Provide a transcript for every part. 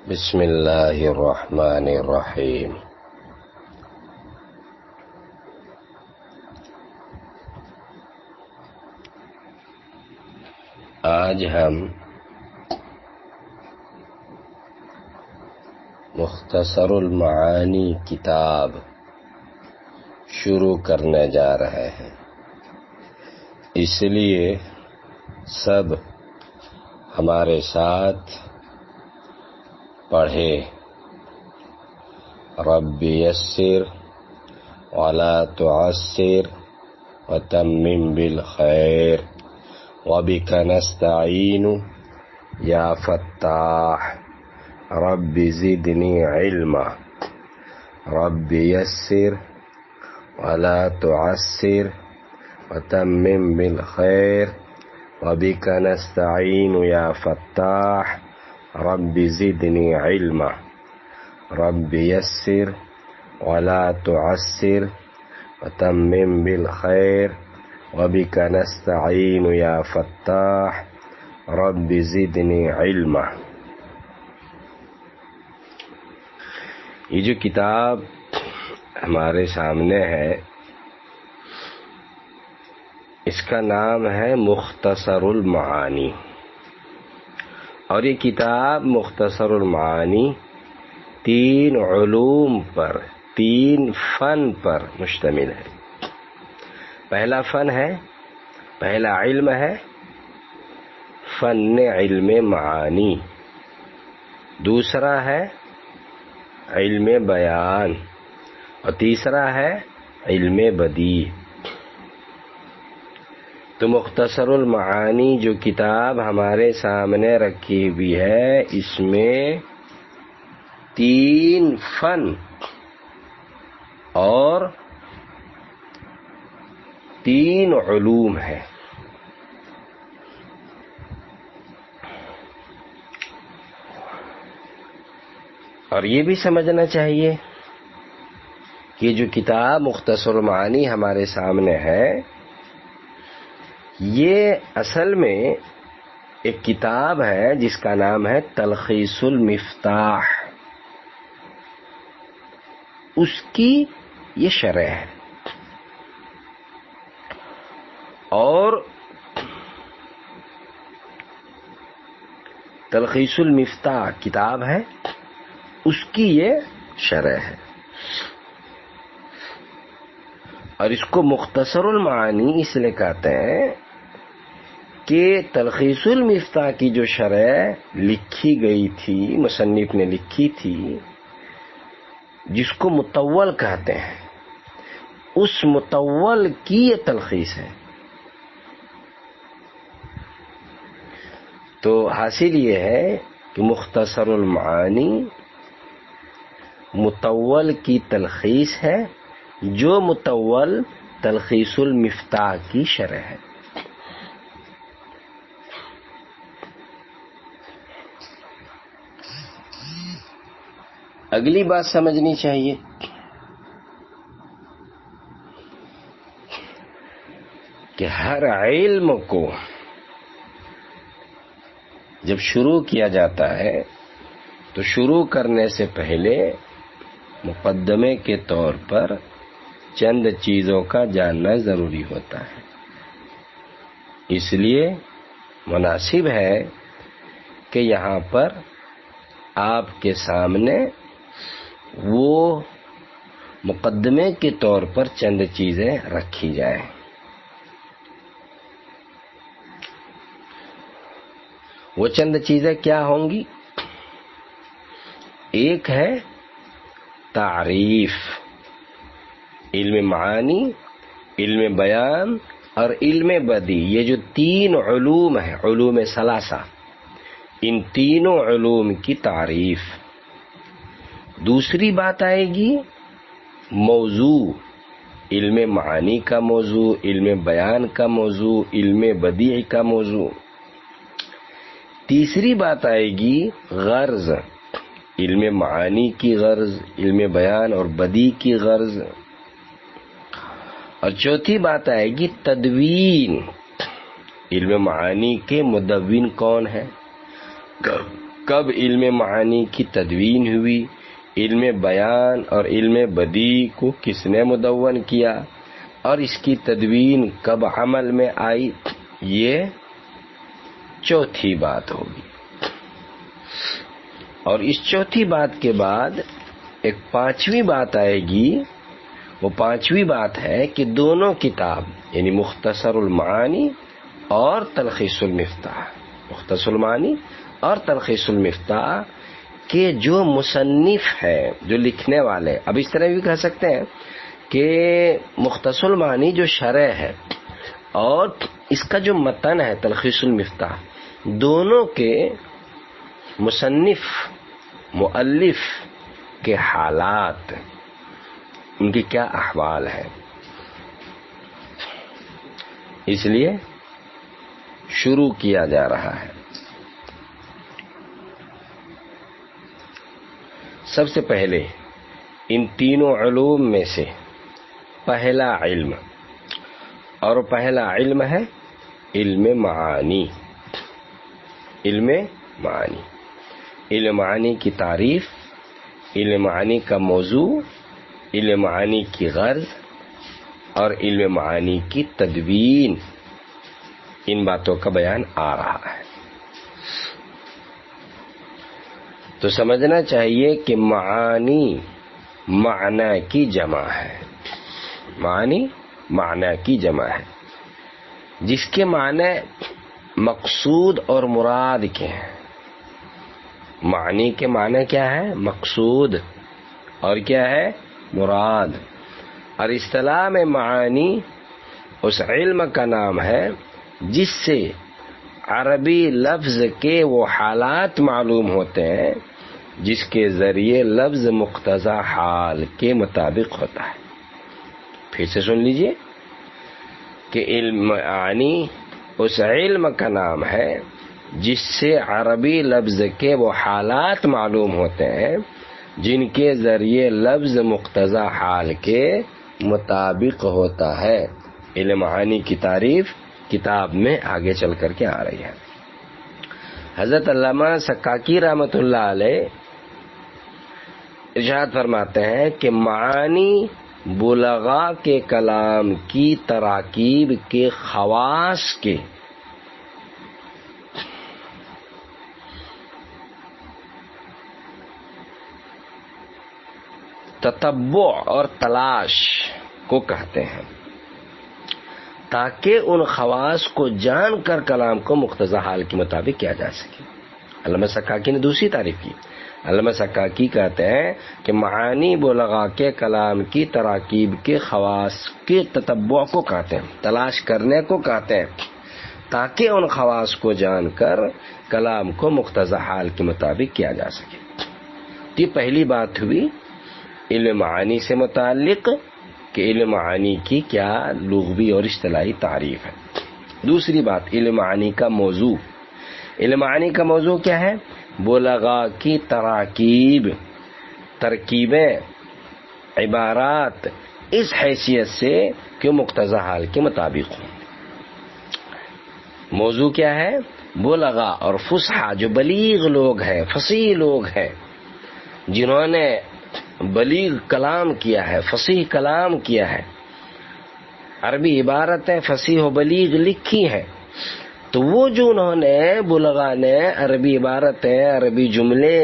بسم اللہ الرحمن الرحیم۔ آج ہم مختصر المعانی کتاب شروع کرنے جا رہے ہیں، اس لیے سب ہمارے ساتھ پڑھے۔ رب یسر ولا تعسر وتمم بالخیر وبک نستعین یا فتاح رب زدنی علما۔ رب یسر ولا تعسر وتمم بالخیر وبک نستعین یا فتاح رب زدنی علما۔ رب یسر ولا تعسر وتمم بالخیر وبک نستعین یا فتاح رب زدنی علما۔ یہ جو کتاب ہمارے سامنے ہے، اس کا نام ہے مختصر المعانی، اور یہ کتاب مختصر المعانی 3 علوم پر، 3 فن پر مشتمل ہے۔ پہلا فن ہے، پہلا علم ہے فن علم معانی، دوسرا ہے علم بیان، اور تیسرا ہے علم بدیع۔ تو مختصر المعانی جو کتاب ہمارے سامنے رکھی ہوئی ہے، اس میں 3 فن اور 3 علوم ہیں۔ اور یہ بھی سمجھنا چاہیے کہ جو کتاب مختصر المعانی ہمارے سامنے ہے، یہ اصل میں ایک کتاب ہے جس کا نام ہے تلخیص المفتاح، اس کی یہ شرح ہے، اور تلخیص المفتاح کتاب ہے، اس کی یہ شرح ہے، اور اس کو مختصر المعانی اس لیے کہتے ہیں کہ تلخیص المفتاح کی جو شرح لکھی گئی تھی، مصنف نے لکھی تھی، جس کو مطول کہتے ہیں، اس مطول کی یہ تلخیص ہے۔ تو حاصل یہ ہے کہ مختصر المعانی مطول کی تلخیص ہے، جو مطول تلخیص المفتاح کی شرح ہے۔ اگلی بات سمجھنی چاہیے کہ ہر علم کو جب شروع کیا جاتا ہے تو شروع کرنے سے پہلے مقدمے کے طور پر چند چیزوں کا جاننا ضروری ہوتا ہے۔ اس لیے مناسب ہے کہ یہاں پر آپ کے سامنے وہ مقدمے کے طور پر چند چیزیں رکھی جائیں۔ وہ چند چیزیں کیا ہوں گی؟ ایک ہے تعریف، علم معانی، علم بیان اور علم بدیع، یہ جو 3 علوم ہیں، علوم ثلاثہ، ان تینوں علوم کی تعریف۔ دوسری بات آئے گی موضوع، علم معانی کا موضوع، علم بیان کا موضوع، علم بدیع کا موضوع۔ تیسری بات آئے گی غرض، علم معانی کی غرض، علم بیان اور بدیع کی غرض۔ اور چوتھی بات آئے گی تدوین، علم معانی کے مدون کون ہے، کب علم معانی کی تدوین ہوئی، علم بیان اور علم بدیع کو کس نے مدون کیا، اور اس کی تدوین کب عمل میں آئی، یہ چوتھی بات ہوگی۔ اور اس چوتھی بات کے بعد ایک پانچویں بات آئے گی۔ وہ پانچویں بات ہے کہ دونوں کتاب یعنی مختصر المعانی اور تلخیص المفتاح، مختصر المعانی اور تلخیص المفتاح کے جو مصنف ہے، جو لکھنے والے، اب اس طرح بھی کہہ سکتے ہیں کہ مختصر المعانی جو شرح ہے اور اس کا جو متن ہے تلخیص المفتاح، دونوں کے مصنف مؤلف کے حالات، ان کے کیا احوال ہیں، اس لیے شروع کیا جا رہا ہے۔ سب سے پہلے ان تینوں علوم میں سے پہلا علم، اور پہلا علم ہے علم معانی۔ علم معانی، علم معانی کی تعریف، علم معانی کا موضوع، علم معانی کی غرض اور علم معانی کی تدوین، ان باتوں کا بیان آ رہا ہے۔ تو سمجھنا چاہیے کہ معانی معنی کی جمع ہے، معانی معنی کی جمع ہے، جس کے معنی مقصود اور مراد کے ہیں۔ معنی کے معنی کیا ہے؟ مقصود، اور کیا ہے؟ مراد۔ اور اصطلاح میں معانی اس علم کا نام ہے جس سے عربی لفظ کے وہ حالات معلوم ہوتے ہیں جس کے ذریعے لفظ مقتضی حال کے مطابق ہوتا ہے۔ پھر سے سن لیجئے کہ علم معانی اس علم کا نام ہے جس سے عربی لفظ کے وہ حالات معلوم ہوتے ہیں جن کے ذریعے لفظ مقتضی حال کے مطابق ہوتا ہے۔ علم معانی کی تعریف کتاب میں آگے چل کر کے آ رہی ہے۔ حضرت علامہ سکاکی رحمۃ اللہ علیہ ارشاد فرماتے ہیں کہ معانی بلغاء کے کلام کی تراکیب کے خواص کے تتبع اور تلاش کو کہتے ہیں، تاکہ ان خواص کو جان کر کلام کو مقتضی حال کے مطابق کیا جا سکے۔ علامہ سکاکی نے دوسری تعریف کی۔ علامہ سکاکی کہتے ہیں کہ معانی بلغاء کے کلام کی تراکیب کے خواص کے تتبع کو کہتے ہیں، تلاش کرنے کو کہتے ہیں، تاکہ ان خواص کو جان کر کلام کو مقتضی حال کے مطابق کیا جا سکے۔ یہ پہلی بات ہوئی علم معانی سے متعلق کہ علم معانی کی کیا لغوی اور اصطلاحی تعریف ہے۔ دوسری بات علم معانی کا موضوع۔ علم معانی کا موضوع کیا ہے؟ بلغاء کی تراکیب، ترکیبیں، عبارات اس حیثیت سے کہ مقتضی حال کے مطابق ہوں۔ موضوع کیا ہے؟ بلغاء اور فصحا جو بلیغ لوگ ہیں، فصیح لوگ ہیں، جنہوں نے بلیغ کلام کیا ہے، فصیح کلام کیا ہے، عربی عبارتیں فصیح و بلیغ لکھی ہیں، تو وہ جو انہوں نے بلغاء نے عربی عبارتیں، عربی جملے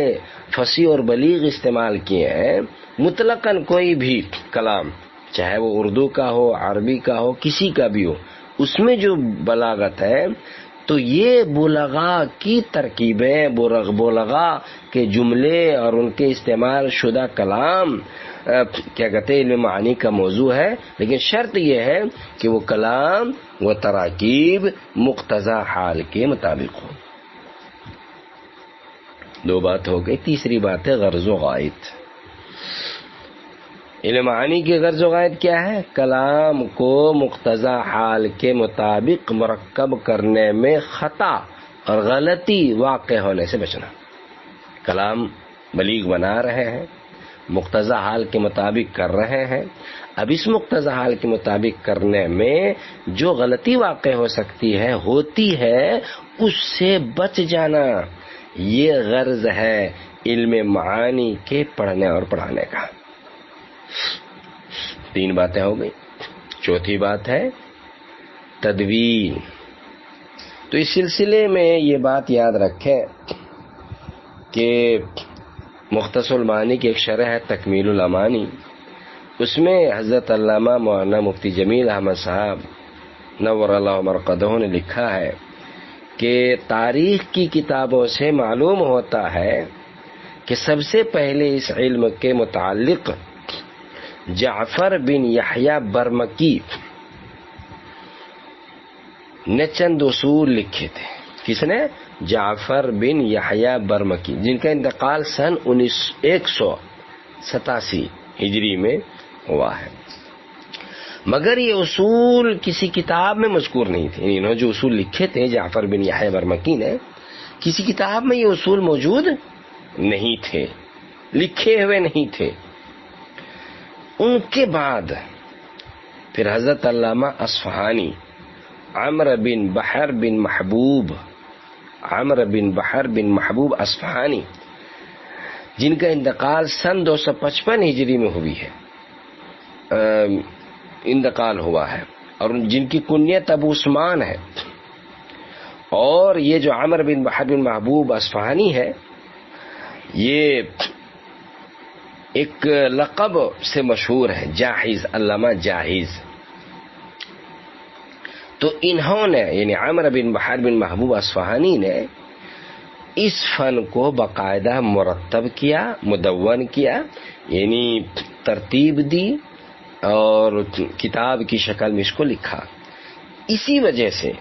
فصیح اور بلیغ استعمال کیے ہیں، مطلقاً کوئی بھی کلام چاہے وہ اردو کا ہو، عربی کا ہو، کسی کا بھی ہو، اس میں جو بلاغت ہے تو یہ بلغاء کی ترکیبیں، بلغاء کے جملے اور ان کے استعمال شدہ کلام کیا کہتے ہیں علم معانی کا موضوع ہے، لیکن شرط یہ ہے کہ وہ کلام و تراکیب مقتضی حال کے مطابق ہو۔ دو بات ہو گئی۔ تیسری بات ہے غرض و غائط۔ علم معانی کی غرض و غائط کیا ہے؟ کلام کو مقتضی حال کے مطابق مرکب کرنے میں خطا اور غلطی واقع ہونے سے بچنا۔ کلام بلیغ بنا رہے ہیں، مقتضی حال کے مطابق کر رہے ہیں، اب اس مقتضی حال کے مطابق کرنے میں جو غلطی واقع ہو سکتی ہے، ہوتی ہے، اس سے بچ جانا، یہ غرض ہے علم معانی کے پڑھنے اور پڑھانے کا۔ 3 باتیں ہو گئی۔ چوتھی بات ہے تدوین۔ تو اس سلسلے میں یہ بات یاد رکھیں کہ مختصر المعانی کی ایک شرح ہے تکمیل الامانی، اس میں حضرت علامہ مولانا مفتی جمیل احمد صاحب نور اللہ مرقدہ نے لکھا ہے کہ تاریخ کی کتابوں سے معلوم ہوتا ہے کہ سب سے پہلے اس علم کے متعلق جعفر بن یحییٰ برمکی نے چند اصول لکھے تھے۔ کس نے؟ جعفر بن یحییٰ برمکی، جن کا انتقال سن 187 ہجری میں ہوا ہے، مگر یہ اصول کسی کتاب میں مذکور نہیں تھے۔ انہوں نے جو اصول لکھے تھے جعفر بن یحییٰ برمکی نے، کسی کتاب میں یہ اصول موجود نہیں تھے، لکھے ہوئے نہیں تھے۔ ان کے بعد پھر حضرت علامہ اصفہانی عمرو بن بحر بن محبوب اصفہانی، جن کا انتقال سن 255 ہجری میں ہوئی ہے، انتقال ہوا ہے، اور جن کی کنیت ابو عثمان ہے، اور یہ جو عمرو بن بحر بن محبوب اصفہانی ہے، یہ ایک لقب سے مشہور ہے، جاحظ، علامہ جاحظ۔ تو انہوں نے یعنی عمرو بن بحر بن محبوب اصفہانی نے اس فن کو باقاعدہ مرتب کیا، مدون کیا، یعنی ترتیب دی اور کتاب کی شکل میں اس کو لکھا۔ اسی وجہ سے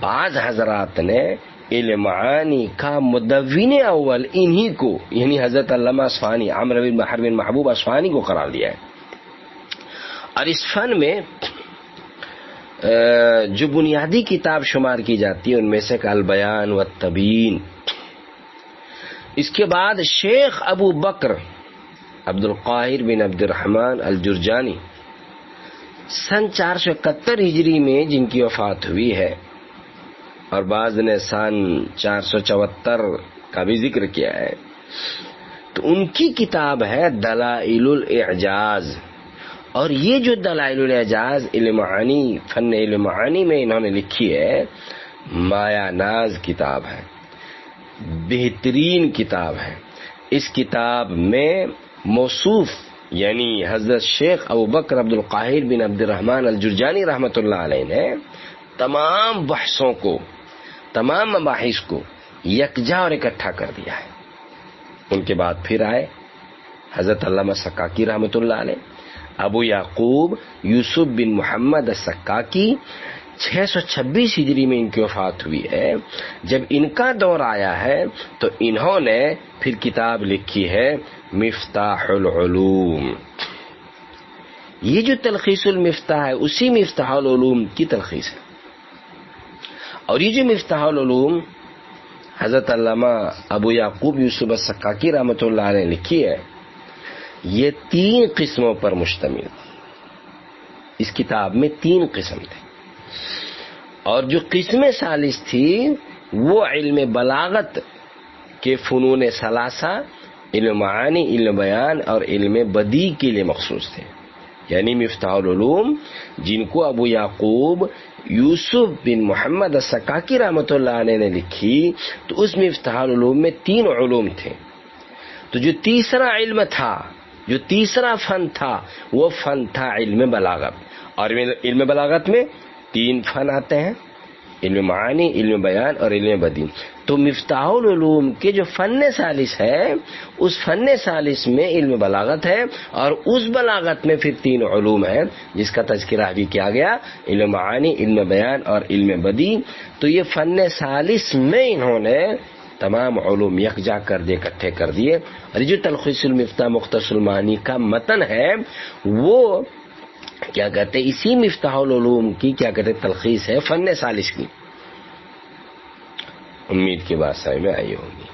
بعض حضرات نے علم معانی کا مدون اول انہی کو یعنی حضرت علامہ اصفہانی عمرو بن بحر بن محبوب اصفہانی کو قرار دیا ہے۔ اور اس فن میں جو بنیادی کتاب شمار کی جاتی ہے ان میں سے البیان والتبیین۔ اس کے بعد شیخ ابو بکر عبد القاہر بن عبد الرحمن الجرجانی سن 471 ہجری میں جن کی وفات ہوئی ہے، اور بعض نے سن 474 کا بھی ذکر کیا ہے، تو ان کی کتاب ہے دلائل الاعجاز۔ اور یہ جو دلائل الاعجاز علم معانی، فن علم معانی میں انہوں نے لکھی ہے، مایا ناز کتاب ہے، بہترین کتاب ہے۔ اس کتاب میں موصوف یعنی حضرت شیخ ابو بکر عبد القاہر بن عبد الرحمن الجرجانی رحمۃ اللہ علیہ نے تمام بحثوں کو، تمام مباحث کو یکجا اور اکٹھا کر دیا ہے۔ ان کے بعد پھر آئے حضرت علامہ سکاکی رحمۃ اللہ علیہ، ابو یعقوب یوسف بن محمد السکاکی، 626 ہجری میں ان کی وفات ہوئی ہے۔ جب ان کا دور آیا ہے تو انہوں نے پھر کتاب لکھی ہے مفتاح العلوم۔ یہ جو تلخیص المفتاح ہے اسی مفتاح العلوم کی تلخیص ہے، اور یہ جو مفتاح العلوم حضرت علامہ ابو یعقوب یوسف السکاکی رحمۃ اللہ علیہ نے لکھی ہے، یہ 3 قسموں پر مشتمل۔ اس کتاب میں 3 قسم تھے، اور جو قسم ثالث تھی وہ علم بلاغت کے فنون ثلاثہ، علم معانی، علم بیان اور علم بدیع کے لیے مخصوص تھے۔ یعنی مفتاح العلوم جن کو ابو یعقوب یوسف بن محمد السکاکی رحمۃ اللہ علیہ نے لکھی، تو اس مفتاح العلوم میں 3 علوم تھے۔ تو جو تیسرا علم تھا، جو تیسرا فن تھا، وہ فن تھا علم بلاغت، اور علم بلاغت میں 3 فن آتے ہیں، علم معانی، علم بیان اور علم بدیع۔ تو مفتاح العلوم کے جو فن ثالث ہے، اس فن ثالث میں علم بلاغت ہے، اور اس بلاغت میں پھر 3 علوم ہیں جس کا تذکرہ بھی کیا گیا، علم معانی، علم بیان اور علم بدیع۔ تو یہ فن ثالث میں انہوں نے تمام علوم یکجا کر دے، اکٹھے کر دیے۔ اور جو تلخیص المفتاح مختصر المعانی کا متن ہے وہ کیا کہتے ہیں، اسی مفتاح العلوم کی کیا کہتے ہیں تلخیص ہے، فن ثالث کی۔ امید کے بات سمجھ میں آئی ہوگی۔